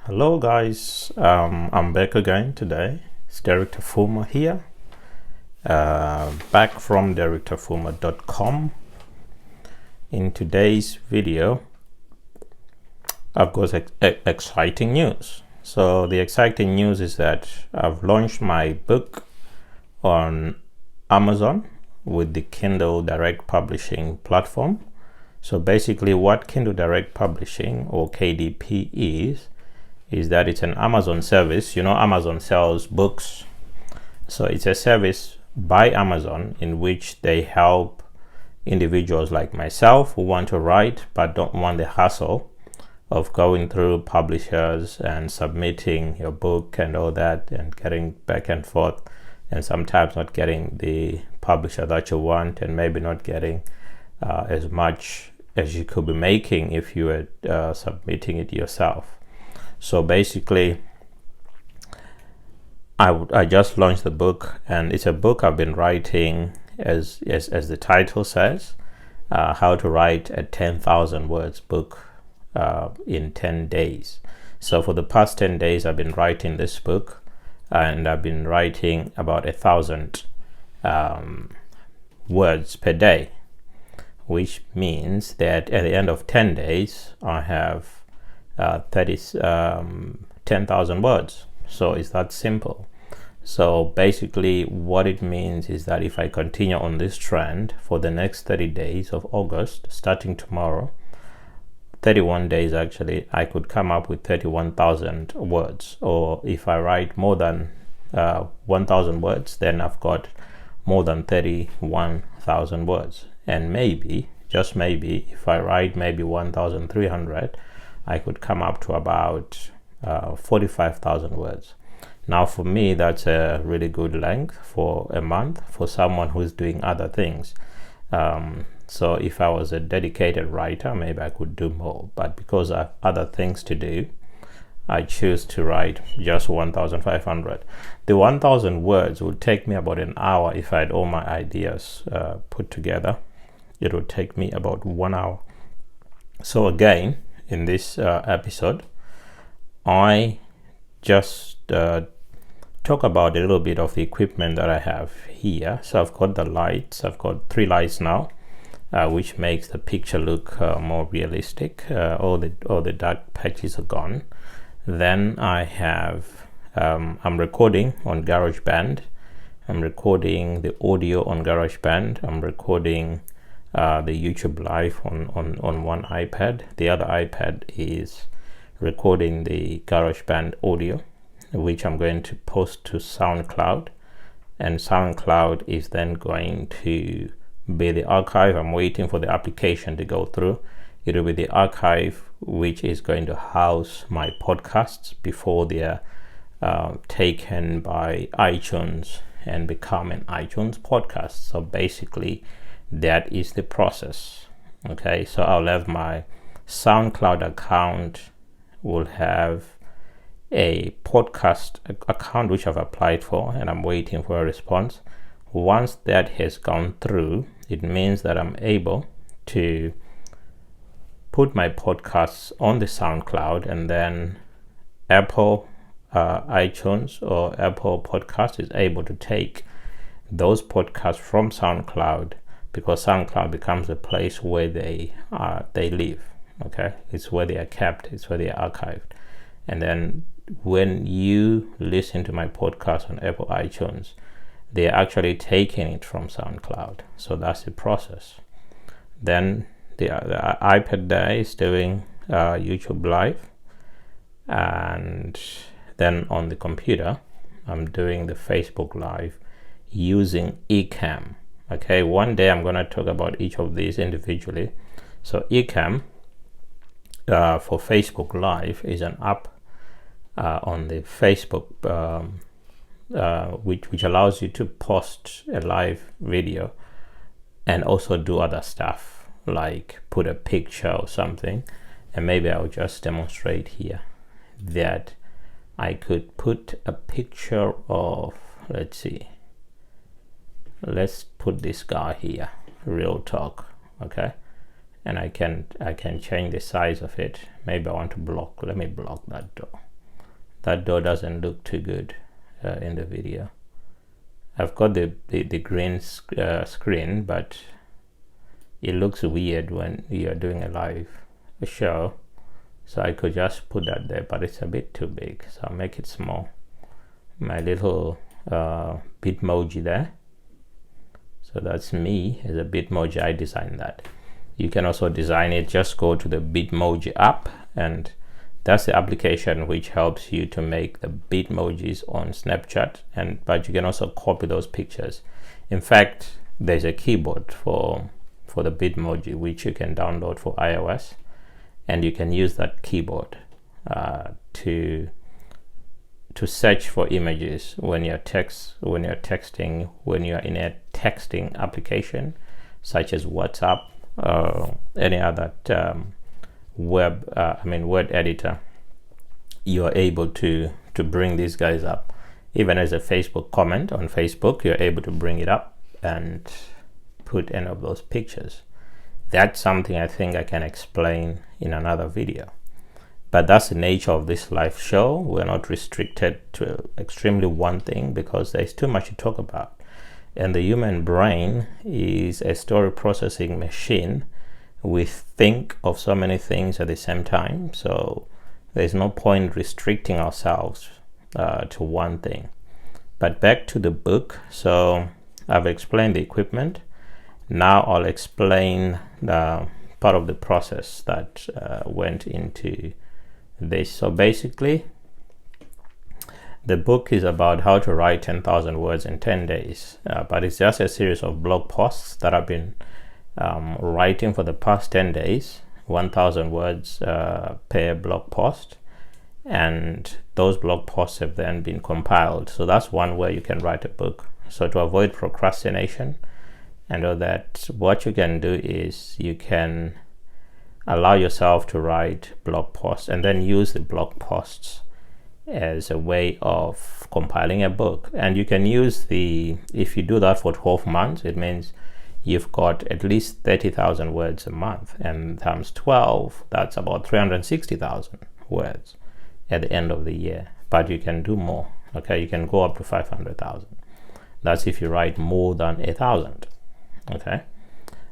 Hello guys, I'm back again today. It's Dereck Tafuma here, back from derecktafuma.com. In today's video, I've got exciting news. So the exciting news is that I've launched my book on Amazon with the Kindle Direct Publishing platform. So basically what Kindle Direct Publishing, or KDP, is that it's an Amazon service. You know, Amazon sells books. So it's a service by Amazon in which they help individuals like myself who want to write but don't want the hassle of going through publishers and submitting your book and all that and getting back and forth, and sometimes not getting the publisher that you want, and maybe not getting as much as you could be making if you were submitting it yourself. So basically, I just launched the book, and it's a book I've been writing as the title says, how to write a 10,000 words book in 10 days. So for the past 10 days, I've been writing this book, and I've been writing about 1,000 words per day, which means that at the end of 10 days, I have 10,000 words. So it's that simple. So basically what it means is that if I continue on this trend for the next 30 days of August, starting tomorrow, 31 days actually, I could come up with 31,000 words. Or if I write more than 1,000 words, then I've got more than 31,000 words. And maybe, just maybe, if I write maybe 1,300, I could come up to about 45,000 words. Now for me, that's a really good length for a month for someone who's doing other things. So if I was a dedicated writer, maybe I could do more, but because I have other things to do, I choose to write just 1,500. The 1,000 words would take me about an hour. If I had all my ideas put together, it would take me about 1 hour. So again, in this episode, I just talk about a little bit of the equipment that I have here. So I've got the lights. I've got 3 lights now, which makes the picture look more realistic. All the dark patches are gone. Then I have I'm recording on GarageBand. I'm recording the audio on GarageBand. I'm recording the YouTube live on one iPad. The other iPad is recording the GarageBand audio, which I'm going to post to SoundCloud, and SoundCloud is then going to be the archive. I'm waiting for the application to go through. It will be the archive which is going to house my podcasts before they're taken by iTunes and become an iTunes podcast. So basically that is the process. Okay, so I'll have my SoundCloud account, will have a podcast account which I've applied for, and I'm waiting for a response. Once that has gone through, it means that I'm able to put my podcasts on the SoundCloud, and then Apple iTunes or Apple Podcast is able to take those podcasts from SoundCloud, because SoundCloud becomes a place where they live. Okay, it's where they are kept, it's where they are archived. And then when you listen to my podcast on Apple iTunes, they are actually taking it from SoundCloud. So that's the process. Then the iPad there is doing YouTube live, and then on the computer I'm doing the Facebook live using Ecamm. Okay, one day I'm going to talk about each of these individually. So Ecamm for Facebook Live is an app on the Facebook which allows you to post a live video and also do other stuff like put a picture or something. And maybe I'll just demonstrate here that I could put a picture of, let's put this guy here, real talk. Okay, and I can change the size of it. Maybe I want to block. Let me block that door. that door doesn't look too good in the video. I've got the green screen, but it looks weird when you're doing a live show. So I could just put that there, but it's a bit too big. So I'll make it small. My little Bitmoji there. So that's me as a Bitmoji. I designed that. You can also design it. Just go to the Bitmoji app, and that's the application which helps you to make the Bitmojis on Snapchat. But you can also copy those pictures. In fact, there's a keyboard for the Bitmoji which you can download for iOS, and you can use that keyboard to search for images when you're texting, when you're in a texting application such as WhatsApp or any other word editor. You're able to bring these guys up. Even as a Facebook comment on Facebook, you're able to bring it up and put any of those pictures. That's something I think I can explain in another video. But that's the nature of this live show. We're not restricted to extremely one thing because there's too much to talk about. And the human brain is a story processing machine. We think of so many things at the same time. So there's no point restricting ourselves to one thing. But back to the book. So I've explained the equipment. Now I'll explain the part of the process that went into this. So basically, the book is about how to write 10,000 words in 10 days, but it's just a series of blog posts that I've been writing for the past 10 days, 1,000 words per blog post, and those blog posts have then been compiled. So that's one way you can write a book. So to avoid procrastination, and all that, what you can do is you can allow yourself to write blog posts and then use the blog posts as a way of compiling a book. And you can use if you do that for 12 months, it means you've got at least 30,000 words a month, and times 12, that's about 360,000 words at the end of the year. But you can do more. Okay, you can go up to 500,000. That's if you write more than 1,000. Okay,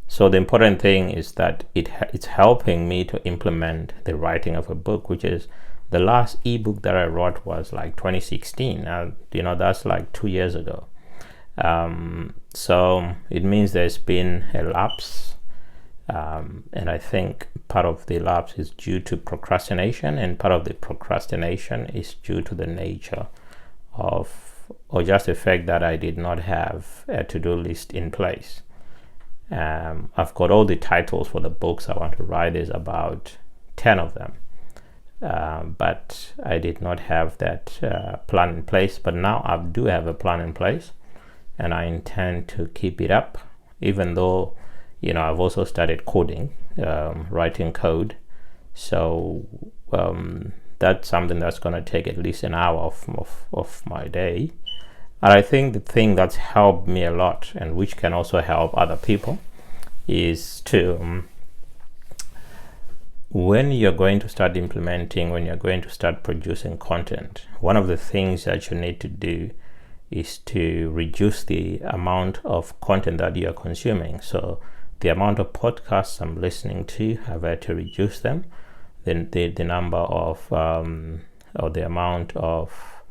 so the important thing is that it's helping me to implement the writing of a book, which is the last ebook that I wrote was like 2016. That's like 2 years ago. So it means there's been a lapse, and I think part of the lapse is due to procrastination, and part of the procrastination is due to the nature or just the fact that I did not have a to-do list in place. I've got all the titles for the books I want to write. There's about 10 of them, but I did not have that plan in place. But now I do have a plan in place, and I intend to keep it up, even though I've also started coding, writing code. So that's something that's going to take at least an hour of my day. And I think the thing that's helped me a lot, and which can also help other people, is to, when you're going to start implementing, when you're going to start producing content, one of the things that you need to do is to reduce the amount of content that you're consuming. So the amount of podcasts I'm listening to, I've had to reduce them. Then the number of, or the amount of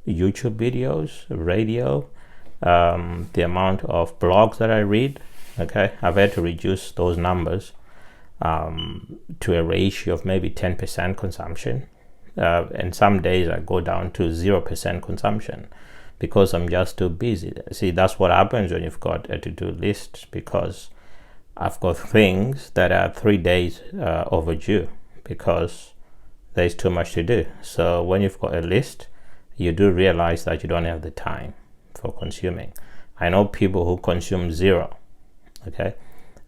YouTube videos, radio, the amount of blogs that I read. Okay, I've had to reduce those numbers to a ratio of maybe 10% consumption, and some days I go down to 0% consumption because I'm just too busy. See, that's what happens when you've got a to-do list, because I've got things that are 3 days overdue because there's too much to do. So when you've got a list, you do realize that you don't have the time for consuming. I know people who consume zero. Okay,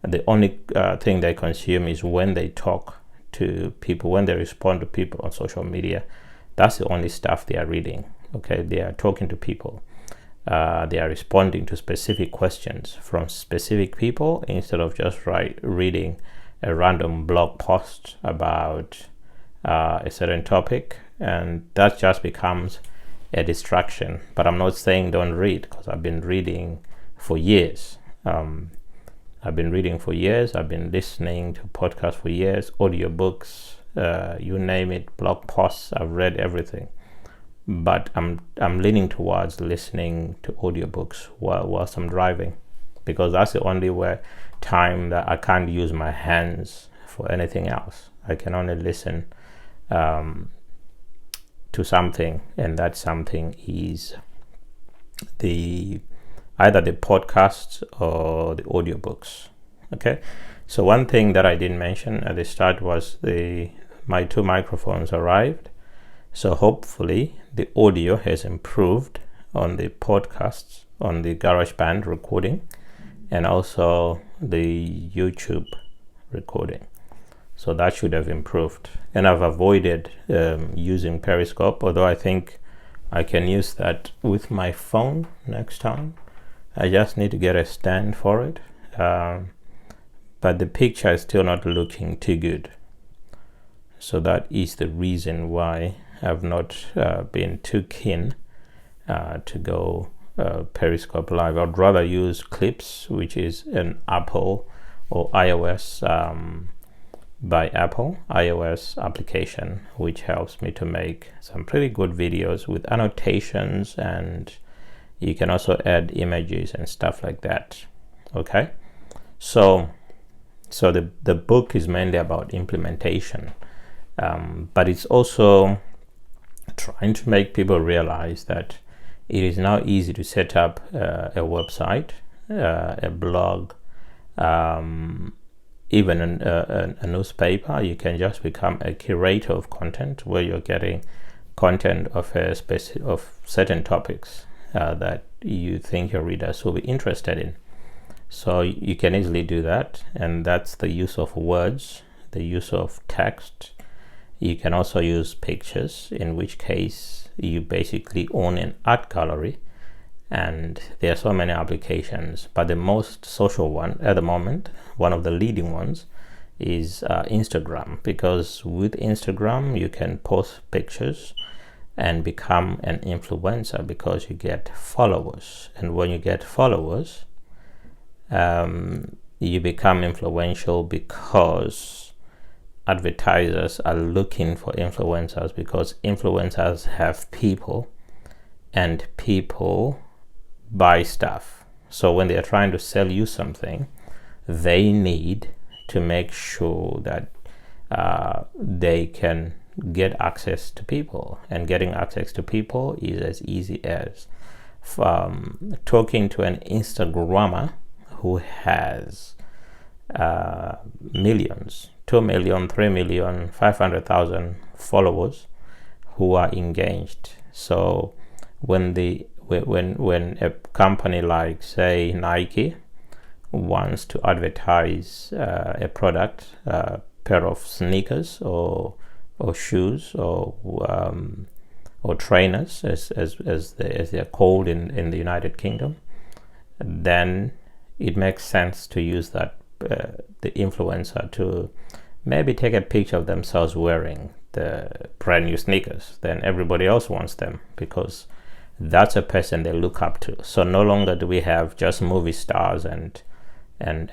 the only thing they consume is when they talk to people, when they respond to people on social media. That's the only stuff they are reading. Okay, they are talking to people. They are responding to specific questions from specific people instead of just reading a random blog post about a certain topic, and that just becomes a distraction. But I'm not saying don't read, because I've been reading for years. I've been listening to podcasts for years, audiobooks, you name it, blog posts. I've read everything. But I'm leaning towards listening to audiobooks whilst I'm driving, because that's the only time that I can't use my hands for anything else. I can only listen to something, and that something is either the podcasts or the audiobooks. Okay, so one thing that I didn't mention at the start was my 2 microphones arrived. So hopefully the audio has improved on the podcasts, on the GarageBand recording, and also the YouTube recording. So that should have improved. And I've avoided using Periscope, although I think I can use that with my phone next time. I just need to get a stand for it. But the picture is still not looking too good. So that is the reason why I've not been too keen to go Periscope Live. I'd rather use Clips, which is an Apple or iOS by Apple iOS application, which helps me to make some pretty good videos with annotations, and you can also add images and stuff like that. Okay, so the book is mainly about implementation, but it's also trying to make people realize that it is now easy to set up a website, a blog, even a newspaper. You can just become a curator of content, where you're getting content of of certain topics that you think your readers will be interested in. So you can easily do that, and that's the use of words, the use of text. You can also use pictures, in which case you basically own an art gallery, and there are so many applications. But the most social one at the moment, one of the leading ones, is Instagram, because with Instagram you can post pictures and become an influencer, because you get followers, and when you get followers, you become influential, because advertisers are looking for influencers, because influencers have people, and people buy stuff. So when they are trying to sell you something, they need to make sure that they can get access to people, and getting access to people is as easy as talking to an Instagrammer who has millions, 2 million, 3 million, 500,000 followers who are engaged. So when a company like, say, Nike wants to advertise a product, a pair of sneakers or shoes or trainers, as they're called in the United Kingdom, then it makes sense to use that the influencer to maybe take a picture of themselves wearing the brand new sneakers. Then everybody else wants them, because that's a person they look up to. So no longer do we have just movie stars and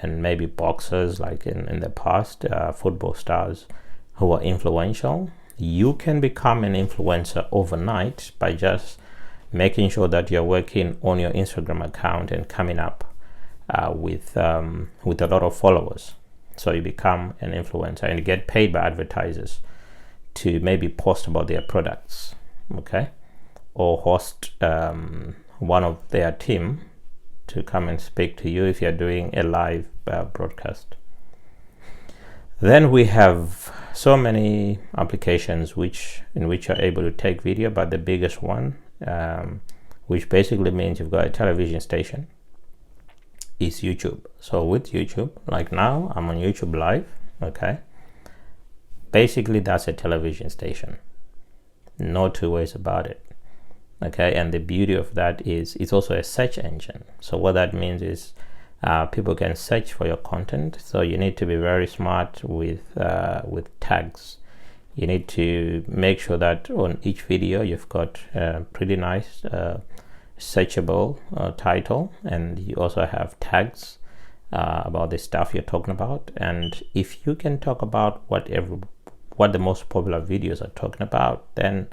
maybe boxers like in the past, football stars who are influential. You can become an influencer overnight by just making sure that you're working on your Instagram account and coming up with a lot of followers. So you become an influencer, and you get paid by advertisers to maybe post about their products, okay, or host one of their team to come and speak to you if you're doing a live broadcast. Then we have so many applications in which you're able to take video, but the biggest one, which basically means you've got a television station, is YouTube. So with YouTube, like now I'm on YouTube Live, okay, basically that's a television station, no two ways about it, okay. And the beauty of that is it's also a search engine. So what that means is people can search for your content, so you need to be very smart with tags. You need to make sure that on each video you've got a pretty nice searchable title, and you also have tags about the stuff you're talking about. And if you can talk about what the most popular videos are talking about, then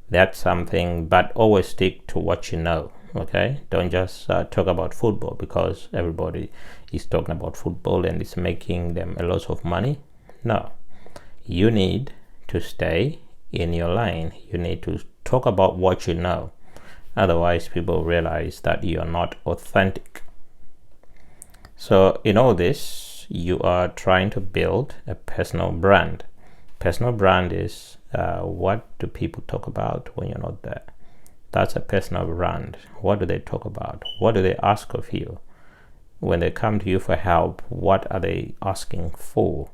that's something. But always stick to what you know. Okay, don't just talk about football because everybody is talking about football and it's making them a lot of money. No, you need to stay in your lane. You need to talk about what you know. Otherwise, people realize that you are not authentic. So in all this, you are trying to build a personal brand. Personal brand is what do people talk about when you're not there? That's a personal brand. What do they talk about? What do they ask of you? When they come to you for help, what are they asking for?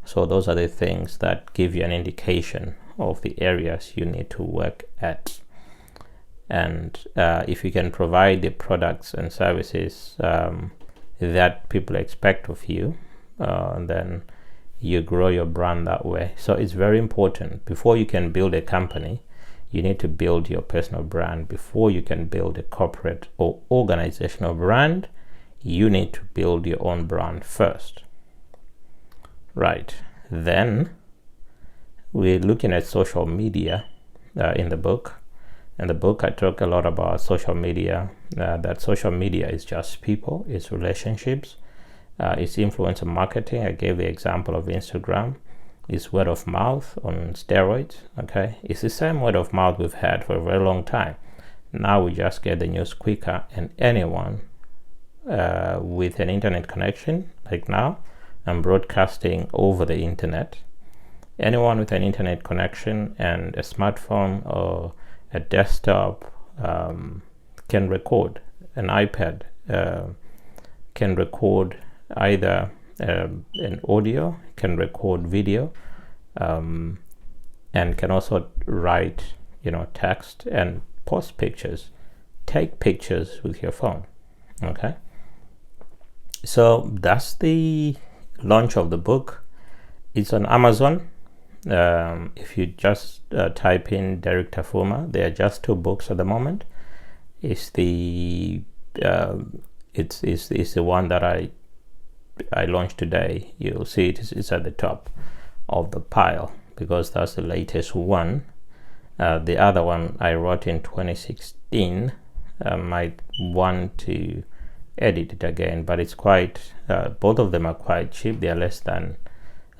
So those are the things that give you an indication of the areas you need to work at. And if you can provide the products and services that people expect of you, then you grow your brand that way. So it's very important. Before you can build a company, you need to build your personal brand. Before you can build a corporate or organizational brand, you need to build your own brand first. Right. Then we're looking at social media in the book. In the book, I talk a lot about social media, that social media is just people, it's relationships, it's influencer marketing. I gave the example of Instagram. It's word of mouth on steroids. Okay, it's the same word of mouth we've had for a very long time. Now we just get the news quicker, and anyone with an internet connection, like now I'm broadcasting over the internet. Anyone with an internet connection and a smartphone or a desktop can record. An iPad can record either an audio, can record video, and can also write, text and post pictures. Take pictures with your phone. Okay. So that's the launch of the book. It's on Amazon. If you just type in Dereck Tafuma, there are just 2 books at the moment. It's the it's the one that I launched today. You'll see it's at the top of the pile because that's the latest one. The other one I wrote in 2016. Might want to edit it again, but it's quite both of them are quite cheap. They are less than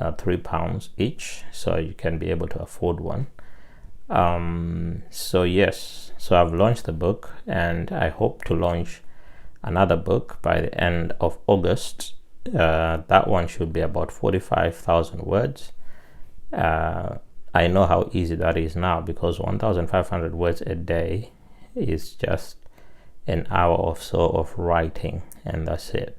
£3 each, so you can be able to afford one. So I've launched the book, and I hope to launch another book by the end of August. That one should be about 45,000 words. I know how easy that is now because 1,500 words a day is just an hour or so of writing, and that's it.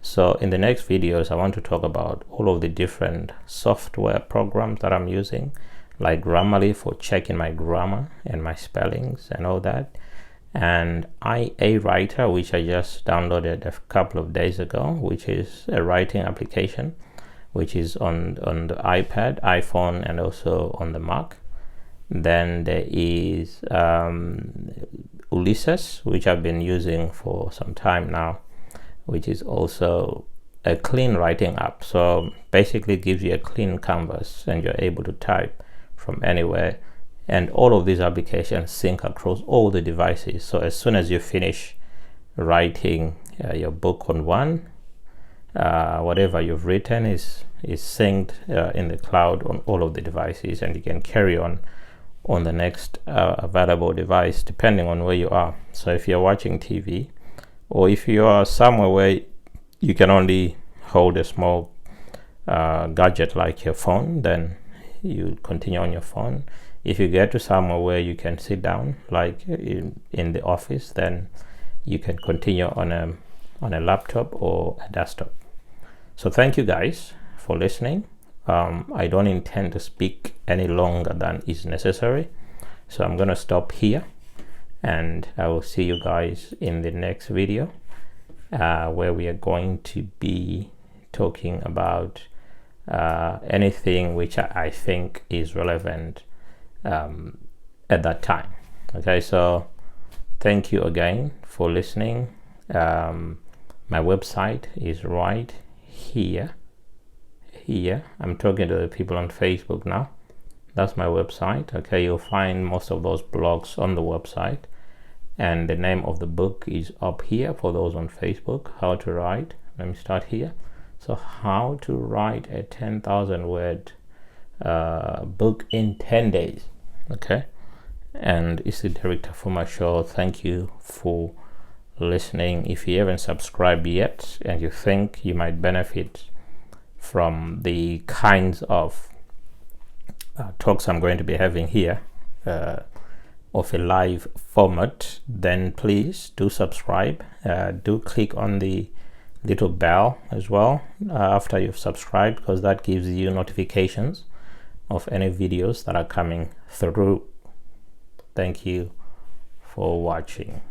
So in the next videos, I want to talk about all of the different software programs that I'm using, like Grammarly for checking my grammar and my spellings and all that, and IA Writer, which I just downloaded a couple of days ago, which is a writing application, which is on the iPad, iPhone, and also on the Mac. Then there is Ulysses, which I've been using for some time now, which is also a clean writing app. So basically gives you a clean canvas and you're able to type from anywhere. And all of these applications sync across all the devices. So as soon as you finish writing your book on one, whatever you've written is synced in the cloud on all of the devices, and you can carry on the next available device depending on where you are. So if you're watching TV, or if you are somewhere where you can only hold a small gadget like your phone, then you continue on your phone. If you get to somewhere where you can sit down, like in the office, then you can continue on a laptop or a desktop. So thank you guys for listening. I don't intend to speak any longer than is necessary, so I'm gonna stop here, and I will see you guys in the next video where we are going to be talking about anything which I think is relevant at that time. Okay, so thank you again for listening. My website is right here. I'm talking to the people on Facebook now. That's my website. Okay, you'll find most of those blogs on the website, and the name of the book is up here for those on Facebook. How to write. Let me start here. So how to write a 10,000 word book in 10 days. Okay, and it's the Dereck Tafuma show. Thank you for listening. If you haven't subscribed yet and you think you might benefit from the kinds of talks I'm going to be having here of a live format, then please do subscribe. Do click on the little bell as well after you've subscribed, because that gives you notifications of any videos that are coming through. Thank you for watching.